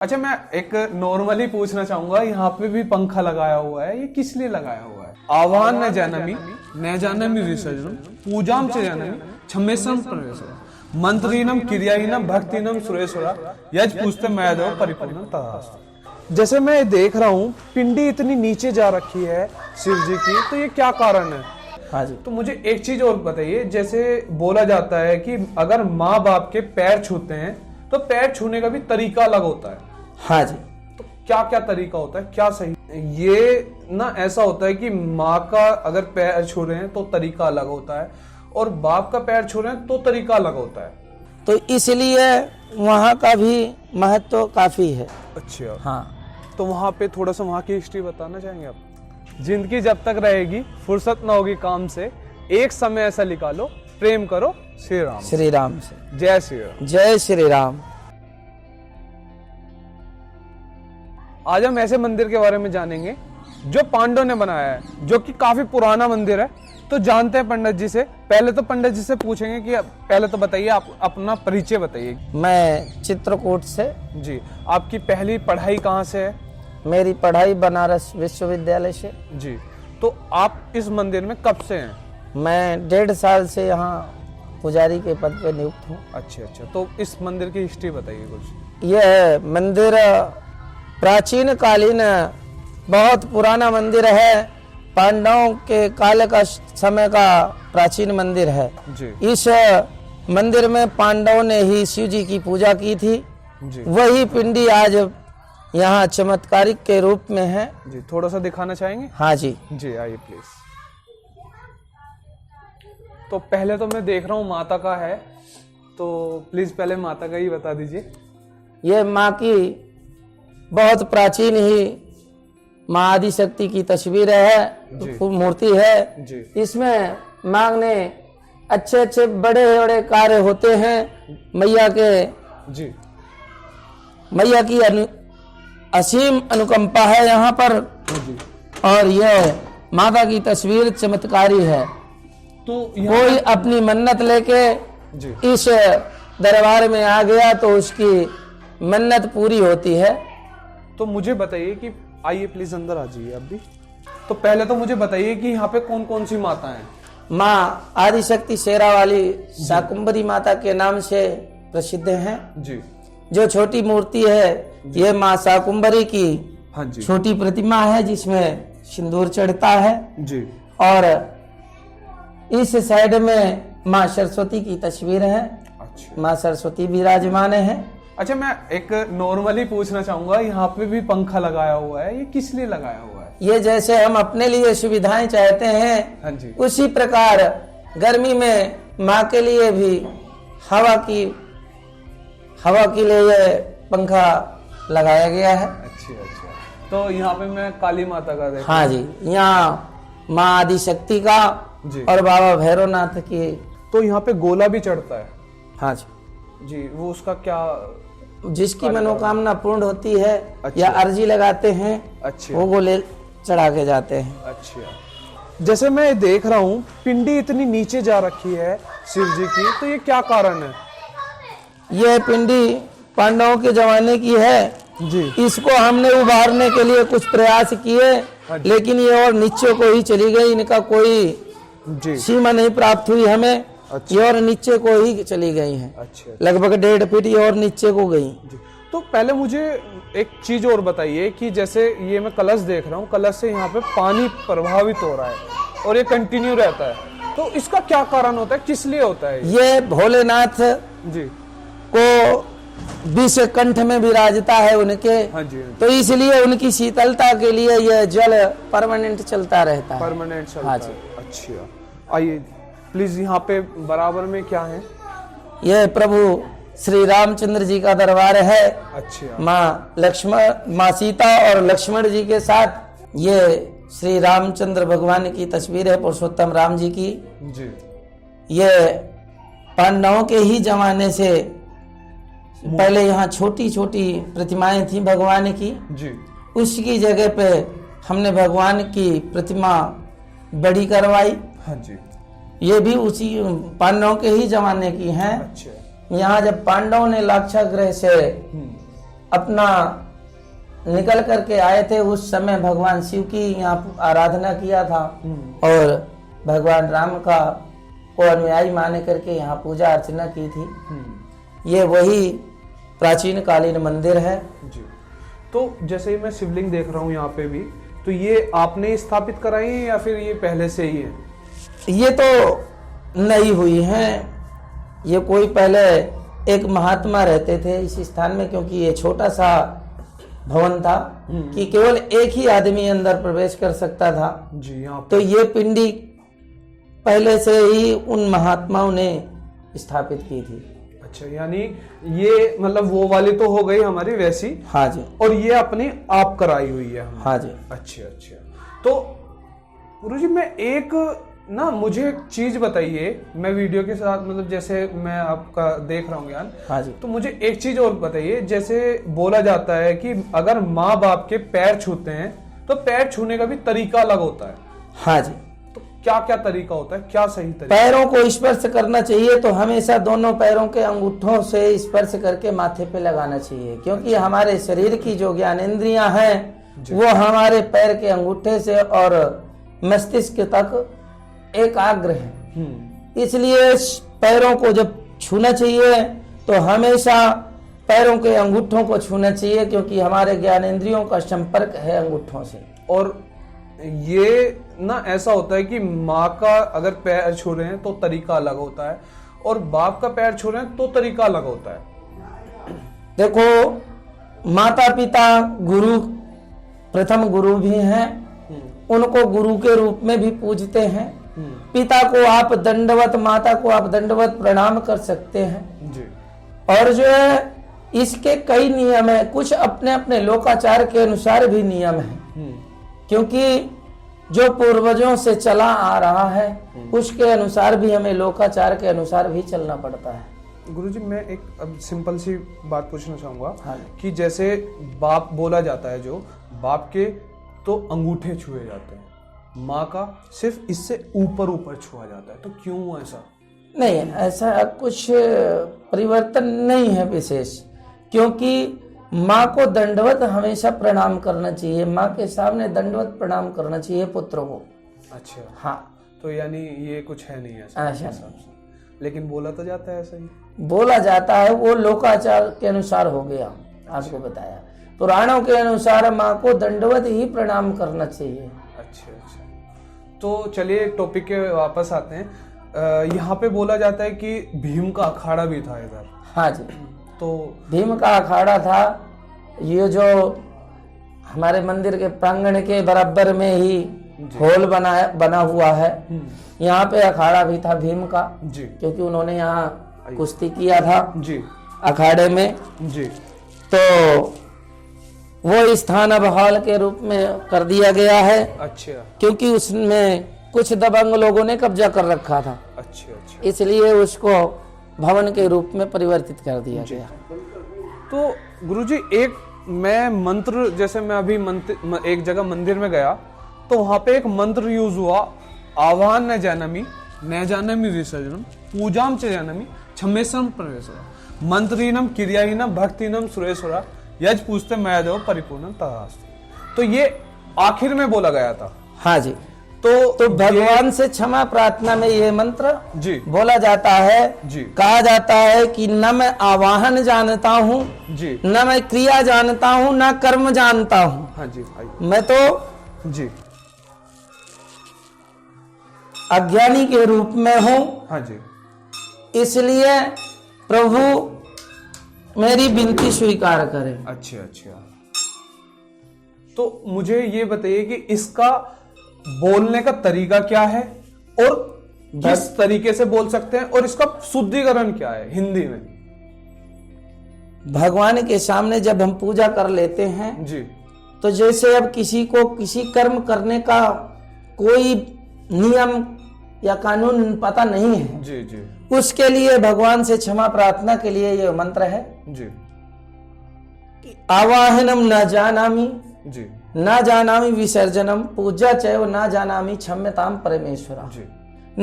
अच्छा, मैं एक नॉर्मली पूछना चाहूंगा, यहाँ पे भी पंखा लगाया हुआ है, ये किस लिए लगाया हुआ है? आवाहन न जानमी न जानमी विसर्जनम पूजाम च जानमी छमेशम प्रवेशम मंत्रीनम क्रियाहीनम भक्तिनम सुरेश्वरा यज पूछते मैदव परिपूर्णम तथास्तु। जैसे मैं देख रहा हूँ पिंडी इतनी नीचे जा रखी है शिव जी की, तो ये क्या कारण है? हाँ जी। तो मुझे एक चीज और बताइए, जैसे बोला जाता है कि अगर माँ बाप के पैर छूते हैं तो पैर छूने का भी तरीका अलग होता है। हाँ जी। तो क्या क्या तरीका होता है, क्या सही? ये ना ऐसा होता है कि माँ का अगर पैर छू रहे हैं तो तरीका अलग होता है और बाप का पैर छू रहे हैं तो तरीका अलग होता है। तो इसलिए वहाँ का भी महत्व काफी है। अच्छा, हाँ। तो वहाँ पे थोड़ा सा वहाँ की हिस्ट्री बताना चाहेंगे आप? जिंदगी जब तक रहेगी फुर्सत ना होगी काम से, एक समय ऐसा निकालो प्रेम करो श्री राम। श्री राम से। जय श्री राम। जय श्री राम। आज हम ऐसे मंदिर के बारे में जानेंगे जो पांडवों ने बनाया है, जो कि काफी पुराना मंदिर है। तो जानते हैं पंडित जी से। पहले तो पंडित जी से पूछेंगे कि पहले तो बताइए, आप अपना परिचय बताइए। मैं चित्रकूट से। जी। आपकी पहली पढ़ाई कहाँ से है? मेरी पढ़ाई बनारस विश्वविद्यालय से। जी। तो आप इस मंदिर में कब से हैं? मैं 1.5 साल से यहाँ पुजारी के पद पे नियुक्त हूँ। अच्छा अच्छा, तो इस मंदिर की हिस्ट्री बताइए कुछ। यह मंदिर प्राचीन कालीन बहुत पुराना मंदिर है। पांडवों के काल का समय का प्राचीन मंदिर है। जी। इस मंदिर में पांडवों ने ही शिव जी की पूजा की थी। जी। वही पिंडी आज यहाँ चमत्कारिक के रूप में है। जी, थोड़ा सा दिखाना चाहेंगे? हाँ जी। जी आइए प्लीज। तो पहले तो मैं देख रहा हूँ माता का है, तो प्लीज पहले माता का ही बता दीजिए। ये माँ की बहुत प्राचीन ही माँ आदिशक्ति की तस्वीर है, मूर्ति है। जी। इसमें माँ ने अच्छे अच्छे बड़े बड़े कार्य होते हैं। मैया के जी। मैया की असीम अनुकंपा है यहाँ पर। जी। और यह माता की तस्वीर चमत्कारी है। तो कोई अपनी मन्नत लेके जी इस दरबार में आ गया तो उसकी मन्नत पूरी होती है। तो मुझे बताइए कि आइए प्लीज अंदर आ जाइए आप भी। तो पहले तो मुझे बताइए कि यहाँ पे कौन कौन सी माता हैं? माँ आदिशक्ति शेरा वाली शाकुंभरी माता के नाम से प्रसिद्ध हैं। जी। जो जो छोटी मूर्ति है ये माँ शाकुंभरी की हाँ जी छोटी प्रतिमा है जिसमें सिंदूर चढ़ता है। जी। और इस साइड में माँ सरस्वती की तस्वीर है। अच्छा माँ सरस्वती विराजमान है। अच्छा, मैं एक नॉर्मली पूछना चाहूंगा, यहाँ पे भी पंखा लगाया हुआ है, ये किस लिए लगाया हुआ है? ये जैसे हम अपने लिए सुविधाएं चाहते हैं, हाँ जी। उसी प्रकार गर्मी में माँ के लिए भी हवा के लिए ये पंखा लगाया गया है। अच्छा अच्छा, तो यहाँ पे मैं काली माता का देख। हाँ जी, यहाँ माँ आदिशक्ति का जी। और बाबा भैरवनाथ की। तो यहाँ पे गोला भी चढ़ता है? हाँ जी। जी, वो उसका क्या? जिसकी मनोकामना पूर्ण होती है अच्छा। या अर्जी लगाते हैं, अच्छा वो गोले चढ़ा के जाते हैं। अच्छा। जैसे मैं देख रहा हूँ पिंडी इतनी नीचे जा रखी है शिव जी की, तो ये क्या कारण है? यह पिंडी पांडवों के जमाने की है। जी। इसको हमने उभारने के लिए कुछ प्रयास किए, लेकिन ये और नीचे को ही चली गई। इनका कोई जी सीमा नहीं प्राप्त हुई हमें। अच्छा। ये और नीचे को ही चली गई हैं। अच्छा। लगभग 1.5 फीट ये और नीचे को गई। जी। तो पहले मुझे एक चीज और बताइए कि जैसे ये मैं कलश देख रहा हूँ, कलश से यहाँ पे पानी प्रभावित हो रहा है और ये कंटिन्यू रहता है, तो इसका क्या कारण होता है, किस लिए होता है? ये भोलेनाथ जी को विष कंठ में विराजता है उनके। हाँ जी। तो इसलिए उनकी शीतलता के लिए यह जल परमानेंट चलता रहता है। परमानेंट चलता हाँ है। जी। अच्छा, आइए प्लीज। यहाँ पे बराबर में क्या है? यह प्रभु श्री रामचंद्र जी का दरबार है। अच्छा। माँ सीता और लक्ष्मण जी के साथ ये श्री रामचंद्र भगवान की तस्वीर है, पुरुषोत्तम राम जी की। जी। ये पांडवों के ही जमाने से पहले यहाँ छोटी छोटी प्रतिमाएं थी भगवान की। जी। उसकी जगह पे हमने भगवान की प्रतिमा बड़ी करवाई। हाँ जी। ये भी उसी पांडवों के ही जमाने की हैं। अच्छा। यहाँ जब पांडवों ने लाक्षागृह से अपना निकल करके आए थे, उस समय भगवान शिव की यहाँ आराधना किया था और भगवान राम का को अनुयायी माने करके यहाँ पूजा अर्चना की थी। ये वही प्राचीन कालीन मंदिर है जी। तो जैसे मैं शिवलिंग देख रहा हूँ यहाँ पे भी, तो ये आपने स्थापित कराई है या फिर ये पहले से ही है? ये तो नई हुई है। ये कोई पहले एक महात्मा रहते थे इस स्थान में, क्योंकि ये छोटा सा भवन था कि केवल एक ही आदमी अंदर प्रवेश कर सकता था जी। यहाँ तो ये पिंडी पहले से ही उन महात्माओं ने स्थापित की थी। अच्छा, यानी ये मतलब वो वाली तो हो गई हमारी वैसी। हाँ जी। और ये अपने आप कराई हुई है हमने। हाँ जी। अच्छा अच्छा। तो गुरुजी मैं एक ना, मुझे एक चीज बताइए, मैं वीडियो के साथ मतलब जैसे मैं आपका देख रहा हूँ ज्ञान। हाँ जी। तो मुझे एक चीज और बताइए, जैसे बोला जाता है कि अगर माँ बाप के पैर छूते हैं तो पैर छूने का भी तरीका अलग होता है। हाँ जी। तो क्या क्या तरीका होता है, क्या सही तरीका? पैरों को स्पर्श करना चाहिए तो हमेशा दोनों पैरों के अंगूठों से स्पर्श करके माथे पे लगाना चाहिए, क्योंकि हमारे शरीर की जो ज्ञानेंद्रियां हैं वो हमारे पैर के अंगूठे से और मस्तिष्क तक एकाग्र है। इसलिए पैरों को जब छूना चाहिए तो हमेशा पैरों के अंगूठों को छूना चाहिए, क्योंकि हमारे ज्ञानेंद्रियों का संपर्क है अंगूठों से। और ये ना ऐसा होता है कि माँ का अगर पैर छू रहे हैं तो तरीका अलग होता है और बाप का पैर छू रहे हैं तो तरीका अलग होता है। देखो, माता पिता गुरु, प्रथम गुरु भी हैं, उनको गुरु के रूप में भी पूजते हैं। पिता को आप दंडवत, माता को आप दंडवत प्रणाम कर सकते हैं जी। और जो है इसके कई नियम है, कुछ अपने अपने लोकाचार के अनुसार भी नियम है, क्योंकि जो पूर्वजों से चला आ रहा है उसके अनुसार भी हमें लोकाचार के अनुसार भी चलना पड़ता है। गुरुजी मैं एक अब सिंपल सी बात पूछना चाहूंगा। हाँ। कि जैसे बाप बोला जाता है, जो बाप के तो अंगूठे छुए जाते हैं, माँ का सिर्फ इससे ऊपर ऊपर छुआ जाता है, तो क्यों ऐसा? नहीं, ऐसा कुछ परिवर्तन नहीं है विशेष, क्योंकि माँ को दंडवत हमेशा प्रणाम करना चाहिए, माँ के सामने दंडवत प्रणाम करना चाहिए पुत्र को। अच्छा। हाँ। तो यानी ये कुछ है नहीं ऐसा? ऐसा लेकिन बोला तो जाता है ऐसा ही। बोला जाता है, वो लोकाचार के अनुसार हो गया। आपको बताया पुराणों के अनुसार माँ को दंडवत ही प्रणाम करना चाहिए। अच्छा अच्छा। तो चलिए टॉपिक के वापस आते हैं। यहाँ पे बोला जाता है कि भीम का अखाड़ा भी था इधर। हाँ जी। तो भीम का अखाड़ा था, ये जो हमारे मंदिर के प्रांगण के बराबर में ही हॉल बना हुआ है, यहाँ पे अखाड़ा भी था भीम का जी। क्योंकि उन्होंने यहाँ कुश्ती किया था जी अखाड़े में जी। तो वो स्थान अब हॉल के रूप में कर दिया गया है। अच्छा क्योंकि उसमें कुछ दबंग लोगों ने कब्जा कर रखा था, अच्छा अच्छा। इसलिए उसको भवन के रूप में परिवर्तित कर दिया गया। तो गुरुजी एक मैं मंत्र, जैसे मैं अभी एक जगह मंदिर में गया तो वहां पे एक मंत्र यूज हुआ, आवाहन न जानमी न जानमी विसर्जनम पूजाम च जानमी छम्मेशम प्रवेशरा मंत्रीनम क्रियाहीनम भक्तिनम सुरेश्वरा यज पूछते मैं देव परिपूर्णम तथास्तु। तो ये आखिर में बोला गया था। हाँ जी। तो भगवान से क्षमा प्रार्थना में ये मंत्र जी बोला जाता है जी। कहा जाता है कि न मैं आवाहन जानता हूँ जी, न मैं क्रिया जानता हूँ न कर्म जानता हूँ। हाँ जी भाई। मैं तो जी अज्ञानी के रूप में हूँ, हाँ जी। इसलिए प्रभु मेरी विनती स्वीकार करें। अच्छा अच्छा। तो मुझे ये बताइए कि इसका बोलने का तरीका क्या है और किस तरीके से बोल सकते हैं और इसका शुद्धिकरण क्या है हिंदी में? भगवान के सामने जब हम पूजा कर लेते हैं जी, तो जैसे अब किसी को किसी कर्म करने का कोई नियम या कानून पता नहीं है, जी जी उसके लिए भगवान से क्षमा प्रार्थना के लिए ये मंत्र है जी आवाहनम न जानामि जी न जानामि विसर्जनम पूजा चैव न जानामि क्षम्यताम परमेश्वरा। जी।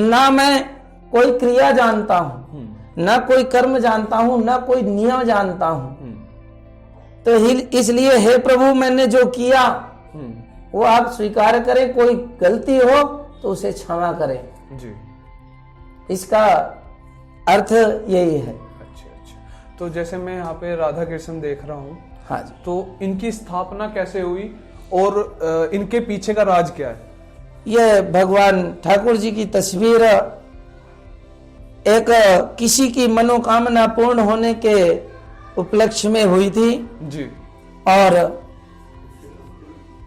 ना मैं कोई क्रिया जानता हूँ, न कोई कर्म जानता हूँ, न कोई नियम जानता हूँ, तो इसलिए हे प्रभु मैंने जो किया वो आप स्वीकार करें, कोई गलती हो तो उसे क्षमा करें। जी। इसका अर्थ यही है। अच्छा। तो जैसे मैं यहाँ पे राधा कृष्ण देख रहा हूँ, हाँ जी। तो इनकी स्थापना कैसे हुई और इनके पीछे का राज क्या है? यह भगवान ठाकुर जी की तस्वीर एक किसी की मनोकामना पूर्ण होने के उपलक्ष्य में हुई थी जी। और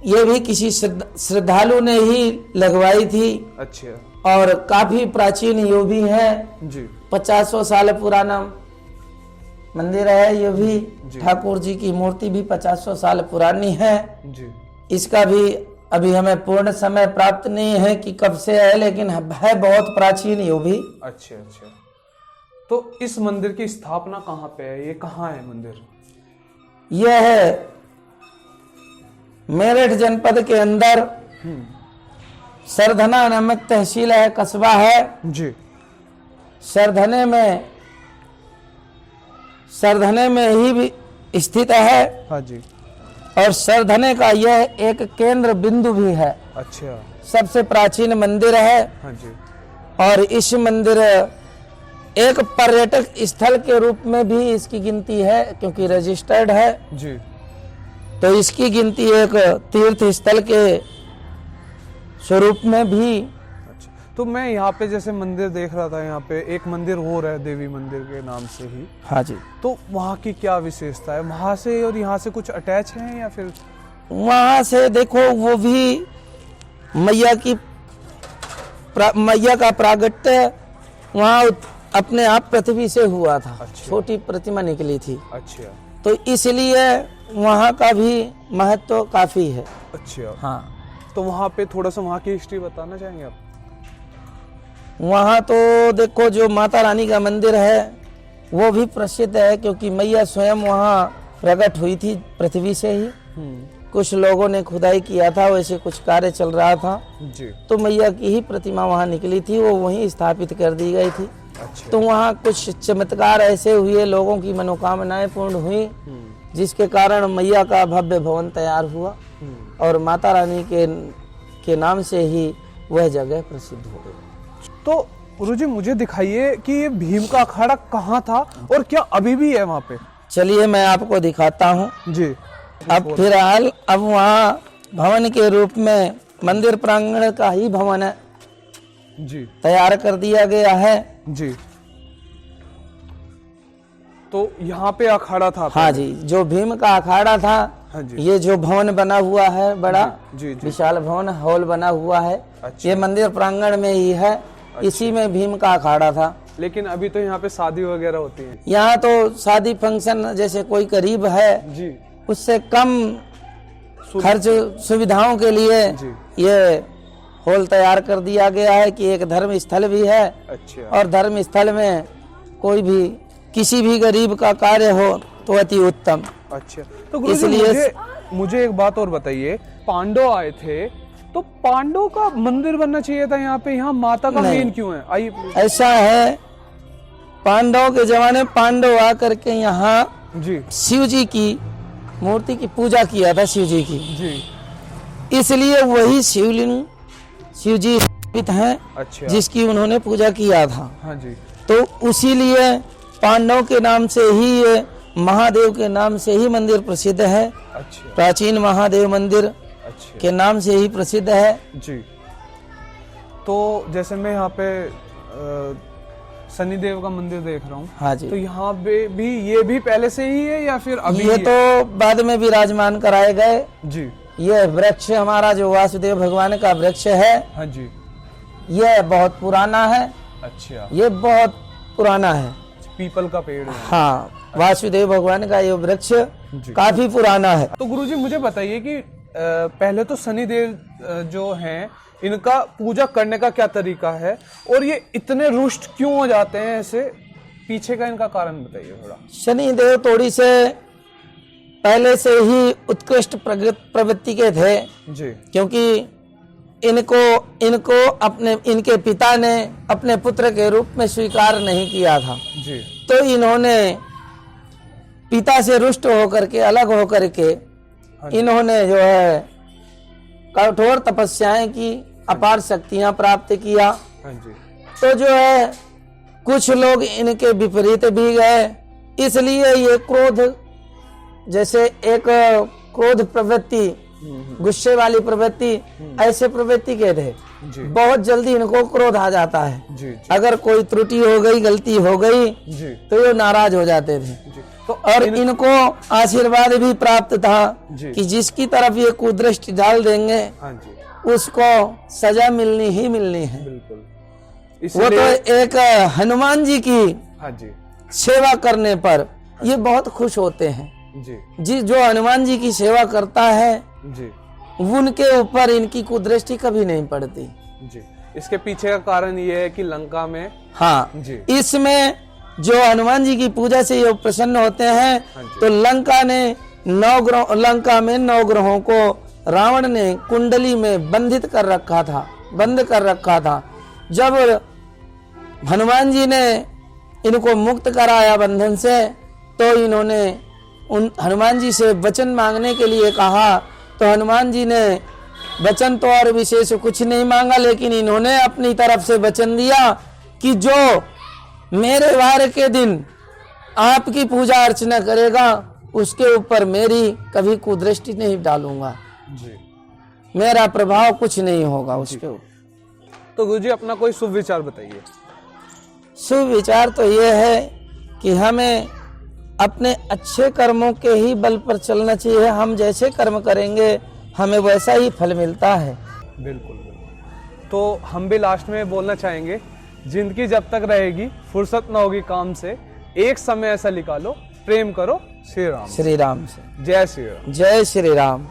ये भी किसी श्रद्धालु ने ही लगवाई थी। अच्छा। और काफी प्राचीन ये भी है जी। 50 साल पुराना मंदिर है। ये भी ठाकुर जी की मूर्ति भी 50 साल पुरानी है। जी। इसका भी अभी हमें पूर्ण समय प्राप्त नहीं है कि कब से है, लेकिन है बहुत प्राचीन ये भी। अच्छा। तो इस मंदिर की स्थापना कहाँ पे है? ये कहाँ है मंदिर? यह है मेरठ जनपद के अंदर सरधना नामक तहसील है, कस्बा है जी। सरधने में ही भी स्थित है। हाँ जी। और सरधने का यह एक केंद्र बिंदु भी है। अच्छा। सबसे प्राचीन मंदिर है। हाँ जी। और इस मंदिर एक पर्यटक स्थल के रूप में भी इसकी गिनती है, क्योंकि रजिस्टर्ड है। जी। तो इसकी गिनती एक तीर्थ स्थल के स्वरूप में भी। अच्छा। तो मैं यहाँ पे जैसे मंदिर देख रहा था, यहाँ पे एक मंदिर हो रहा है देवी मंदिर के नाम से ही। हाँ जी। तो वहाँ की क्या विशेषता है? वहाँ से और यहाँ से कुछ अटैच है या फिर? वहाँ से देखो वो भी मैया का प्रागट्य वहाँ अपने आप पृथ्वी से हुआ था। अच्छा। छोटी प्रतिमा निकली थी। अच्छा। तो इसलिए वहाँ का भी महत्व काफी है। अच्छा। हाँ। तो वहाँ पे थोड़ा सा वहाँ की हिस्ट्री बताना चाहेंगे आप? वहाँ तो देखो जो माता रानी का मंदिर है वो भी प्रसिद्ध है, क्योंकि मैया स्वयं वहाँ प्रकट हुई थी पृथ्वी से ही। कुछ लोगों ने खुदाई किया था, वैसे कुछ कार्य चल रहा था जी। तो मैया की ही प्रतिमा वहाँ निकली थी, वो वहीं स्थापित कर दी गई थी। अच्छा। तो वहाँ कुछ चमत्कार ऐसे हुए, लोगों की मनोकामनाएं पूर्ण हुई, जिसके कारण मैया का भव्य भवन तैयार हुआ और माता रानी के नाम से ही वह जगह प्रसिद्ध हो गई। तो गुरुजी मुझे दिखाइए कि ये भीम का अखाड़ा कहाँ था और क्या अभी भी है वहाँ पे? चलिए मैं आपको दिखाता हूँ। जी। अब फिलहाल अब वहाँ भवन के रूप में मंदिर प्रांगण का ही भवन है जी तैयार कर दिया गया है। जी। तो यहाँ पे अखाड़ा था? हाँ जी, जो भीम का अखाड़ा था। हाँ जी। ये जो भवन बना हुआ है बड़ा जी। विशाल भवन हॉल बना हुआ है। अच्छा। ये मंदिर प्रांगण में ही है। अच्छा। इसी में भीम का अखाड़ा था। लेकिन अभी तो यहाँ पे शादी वगैरह होती है। यहाँ तो शादी फंक्शन जैसे कोई करीब है जी। उससे कम खर्च सुविधाओं के लिए जी। ये हॉल तैयार कर दिया गया है कि एक धर्म स्थल भी है। अच्छा। और धर्म स्थल में कोई भी किसी भी गरीब का कार्य हो तो अति उत्तम। अच्छा। तो गुरुजी मुझे एक बात और बताइए, पांडव आए थे तो पांडव का मंदिर बनना चाहिए था यहाँ पे, यहाँ माता का मेन क्यों है? आइए। ऐसा है, पांडवों के जमाने पांडव आकर के यहाँ जी शिव जी की मूर्ति की पूजा किया था, शिव जी की जी। इसलिए वही शिवलिंग शिव जी स्थापित हैं। अच्छा। जिसकी उन्होंने पूजा किया था। हाँ जी। तो उसीलिए पांडव के नाम से ही ये महादेव के नाम से ही मंदिर प्रसिद्ध है। अच्छा। प्राचीन महादेव मंदिर अच्छा के नाम से ही प्रसिद्ध है। जी। तो जैसे मैं यहाँ पे शनिदेव का मंदिर देख रहा हूँ। हाँ जी। तो यहाँ पे भी ये भी पहले से ही है या फिर अभी? ये तो बाद में विराजमान कराए गए। जी। ये वृक्ष हमारा जो वासुदेव भगवान का वृक्ष है। हाँ जी। यह बहुत पुराना है। अच्छा। ये बहुत पुराना है। पीपल का पेड़ है। हाँ, वासुदेव भगवान का ये वृक्ष काफी पुराना है। तो गुरुजी मुझे बताइए कि पहले तो शनिदेव जो हैं इनका पूजा करने का क्या तरीका है और ये इतने रुष्ट क्यों हो जाते हैं ऐसे, पीछे का इनका कारण बताइए थोड़ा। शनिदेव थोड़ी से पहले से ही उत्कृष्ट प्रवृत्ति के थे। जी। क्योंकि इनको इनके पिता ने अपने पुत्र के रूप में स्वीकार नहीं किया था। जी। तो इन्होंने पिता से रुष्ट होकर के, अलग होकर के इन्होंने जो है कठोर तपस्याएं की, अपार शक्तियां प्राप्त किया। हाँ जी। तो जो है कुछ लोग इनके विपरीत भी गए, इसलिए ये क्रोध, जैसे एक क्रोध प्रवृत्ति, गुस्से वाली प्रवृत्ति, ऐसे प्रवृत्ति के थे, जी बहुत जल्दी इनको क्रोध आ जाता है। जी अगर कोई त्रुटि हो गई, गलती हो गई, जी तो ये नाराज हो जाते थे। जी। तो और इनको आशीर्वाद भी प्राप्त था जी। कि जिसकी तरफ ये कुदृष्टि डाल देंगे हाँ जी, उसको सजा मिलनी ही मिलनी है। बिल्कुल। वो तो एक हनुमान जी की हाँ जी सेवा करने पर ये बहुत खुश होते हैं। जी जो हनुमान जी की सेवा करता है जी उनके ऊपर इनकी कुदृष्टि कभी नहीं पड़ती। जी। इसके पीछे का कारण ये है कि लंका में, हाँ जी, इसमें जो हनुमान जी की पूजा से ये प्रसन्न होते हैं। हाँ जी। तो लंका में 9 ग्रहों को रावण ने कुंडली में बंधित कर रखा था, बंद कर रखा था। जब हनुमान जी ने इनको मुक्त कराया बंधन से, तो इन्होंने उन हनुमान जी से वचन मांगने के लिए कहा। तो हनुमान जी ने वचन तो और विशेष कुछ नहीं मांगा, लेकिन इन्होंने अपनी तरफ से वचन दिया कि जो मेरे वार के दिन आपकी पूजा अर्चना करेगा उसके ऊपर मेरी कभी कुदृष्टि नहीं डालूंगा, जी। मेरा प्रभाव कुछ नहीं होगा उसके ऊपर। तो गुरुजी अपना कोई शुभ विचार बताइए। शुभ विचार तो ये है कि हमें अपने अच्छे कर्मों के ही बल पर चलना चाहिए। हम जैसे कर्म करेंगे हमें वैसा ही फल मिलता है। बिल्कुल। तो हम भी लास्ट में बोलना चाहेंगे, जिंदगी जब तक रहेगी फुर्सत ना होगी काम से, एक समय ऐसा निकालो, प्रेम करो श्री राम। श्री राम से जय श्री राम। जय श्री राम।